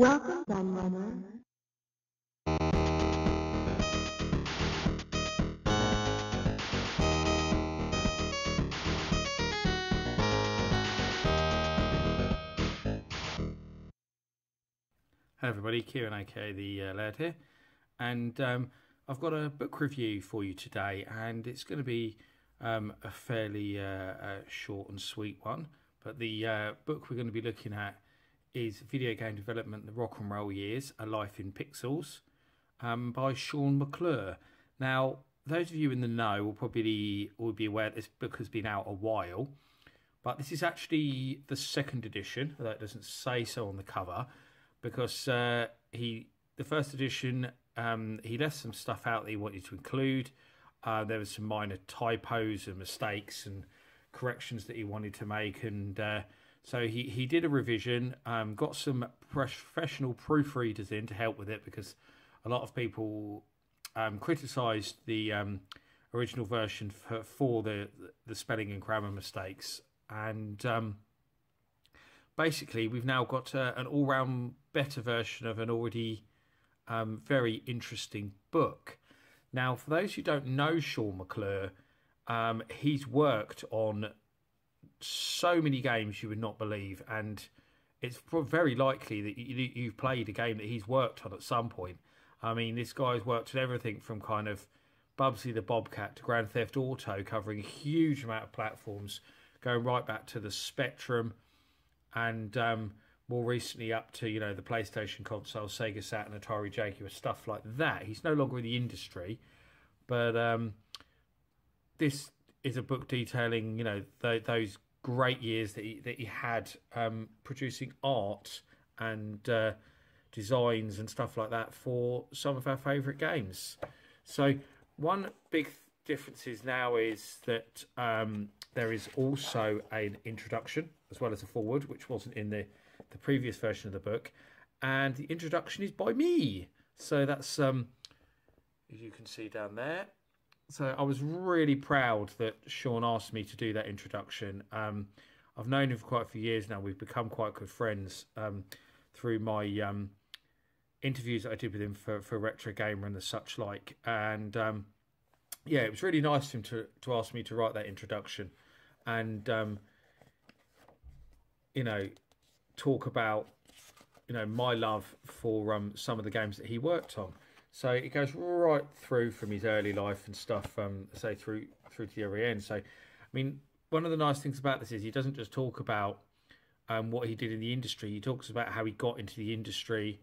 Welcome, Gunrunner. Hello everybody, Kieran aka the Laird here, and I've got a book review for you today, and it's going to be a fairly short and sweet one. But the book we're going to be looking at is Video Game Development: The Rock and Roll Years: A Life in Pixels by Shaun McClure. Now, those of you in the know will probably be aware this book has been out a while, but this is actually the second edition, although it doesn't say so on the cover. Because the first edition, he left some stuff out that he wanted to include. There was some minor typos and mistakes and corrections that he wanted to make, and so he did a revision. Got some professional proofreaders in to help with it, because a lot of people criticised the original version for the spelling and grammar mistakes, and basically, we've now got an all-round better version of an already very interesting book. Now, for those who don't know Shaun McClure, he's worked on so many games you would not believe, and it's very likely that you've played a game that he's worked on at some point. I mean, this guy's worked on everything from kind of Bubsy the Bobcat to Grand Theft Auto, covering a huge amount of platforms, going right back to the Spectrum, and more recently up to, the PlayStation console, Sega Saturn, Atari Jaguar, stuff like that. He's no longer in the industry, but this is a book detailing, those great years that he had producing art and designs and stuff like that for some of our favourite games. So one big difference is now is that there is also an introduction as well as a foreword, which wasn't in the previous version of the book. And the introduction is by me. So that's, as you can see down there. So I was really proud that Shaun asked me to do that introduction. I've known him for quite a few years now. We've become quite good friends through my interviews that I did with him for Retro Gamer and the such like. And yeah, it was really nice of him to ask me to write that introduction and, talk about, my love for some of the games that he worked on. So it goes right through from his early life and stuff, say through to the very end. So, I mean, one of the nice things about this is he doesn't just talk about what he did in the industry. He talks about how he got into the industry,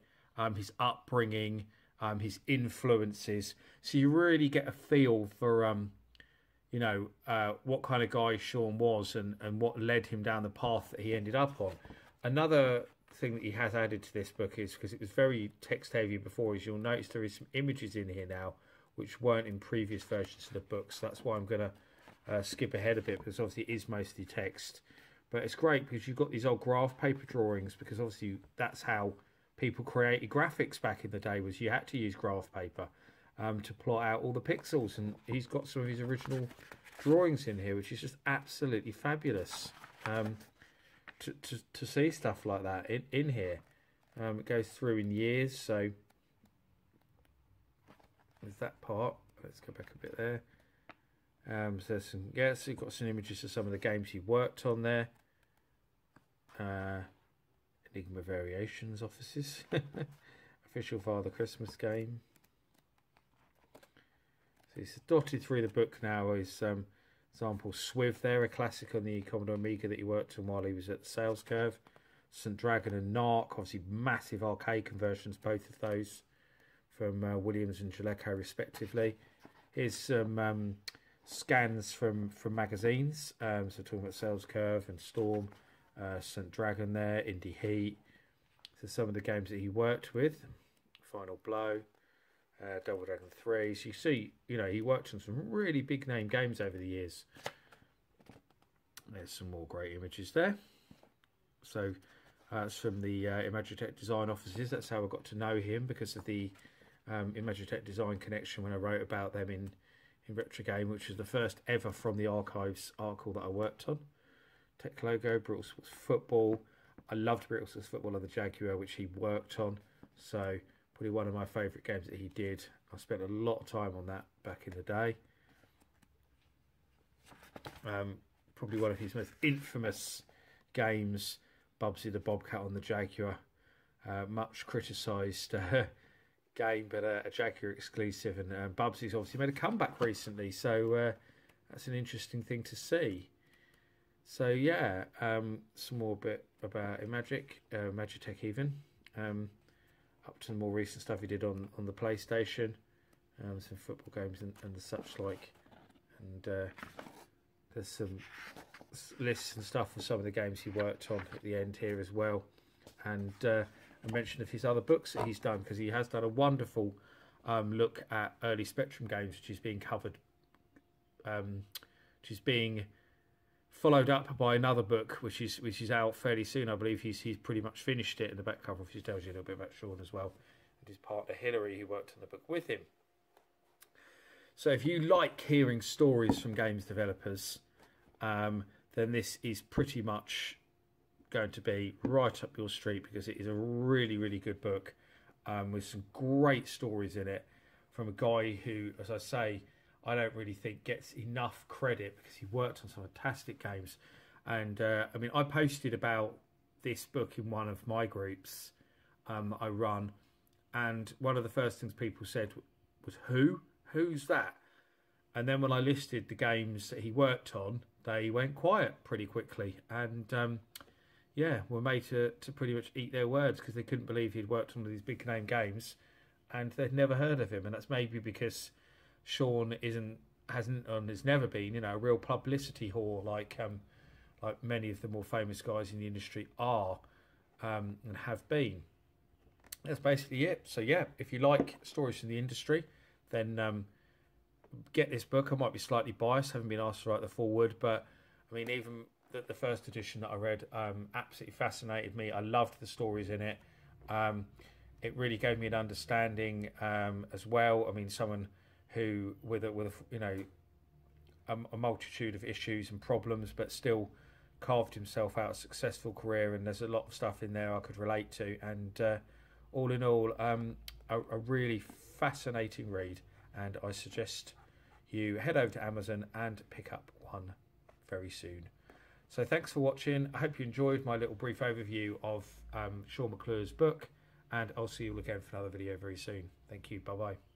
his upbringing, his influences. So you really get a feel for, what kind of guy Shaun was and what led him down the path that he ended up on. Another thing that he has added to this book is, because it was very text heavy before, is you'll notice there is some images in here now which weren't in previous versions of the book. So that's why I'm going to skip ahead a bit, because obviously it is mostly text. But it's great because you've got these old graph paper drawings, because obviously that's how people created graphics back in the day, was you had to use graph paper to plot out all the pixels. And he's got some of his original drawings in here, which is just absolutely fabulous. To see stuff like that in here. It goes through in years, so there's that part. Let's go back a bit there. So there's some, so you've got some images of some of the games he worked on there. Enigma Variations offices. Official Father Christmas game. So it's dotted through the book now. Is example, Swiv there, a classic on the Commodore Amiga that he worked on while he was at the Sales Curve. St. Dragon and Narc, obviously massive arcade conversions, both of those, from Williams and Jaleco respectively. Here's some scans from magazines, so talking about Sales Curve and Storm, St. Dragon there, Indie Heat. So some of the games that he worked with, Final Blow, Double Dragon 3. So you see, he worked on some really big name games over the years. There's some more great images there. So it's from the Imagitech Design offices. That's how I got to know him, because of the Imagitech Design connection when I wrote about them in Retro Game, which was the first ever From the Archives article that I worked on. Tech logo, Brutal Sports Football. I loved Brittle's Football on the Jaguar, which he worked on. So probably one of my favourite games that he did. I spent a lot of time on that back in the day. Probably one of his most infamous games, Bubsy the Bobcat on the Jaguar. Much criticised game, but a Jaguar exclusive. And Bubsy's obviously made a comeback recently, so that's an interesting thing to see. So yeah, some more bit about Magitech even. Up to the more recent stuff he did on the PlayStation. Some football games and the such like. And there's some lists and stuff for some of the games he worked on at the end here as well. And a mention of his other books that he's done, because he has done a wonderful look at early Spectrum games, which is being covered, which is being followed up by another book, which is out fairly soon. I believe he's pretty much finished it in the back cover, which tells you a little bit about Shaun as well, and his partner Hilary, who worked on the book with him. So if you like hearing stories from games developers, then this is pretty much going to be right up your street, because it is a really, really good book with some great stories in it from a guy who, as I say, I don't really think gets enough credit, because he worked on some fantastic games. And I mean, I posted about this book in one of my groups I run, and one of the first things people said was, who's that? And then when I listed the games that he worked on, they went quiet pretty quickly, and yeah, were made to pretty much eat their words, because they couldn't believe he'd worked on these big name games and they'd never heard of him. And that's maybe because Shaun hasn't and has never been, you know, a real publicity whore like many of the more famous guys in the industry are and have been. That's basically it. So yeah, if you like stories from the industry, then get this book. I might be slightly biased, haven't been asked to write the foreword, but I mean, even the first edition that I read absolutely fascinated me. I loved the stories in it. It really gave me an understanding as well. I mean, someone who with a you know a multitude of issues and problems, but still carved himself out a successful career. And there's a lot of stuff in there I could relate to. And all in all, a really fascinating read. And I suggest you head over to Amazon and pick up one very soon. So thanks for watching. I hope you enjoyed my little brief overview of Shaun McClure's book, and I'll see you all again for another video very soon. Thank you. Bye bye.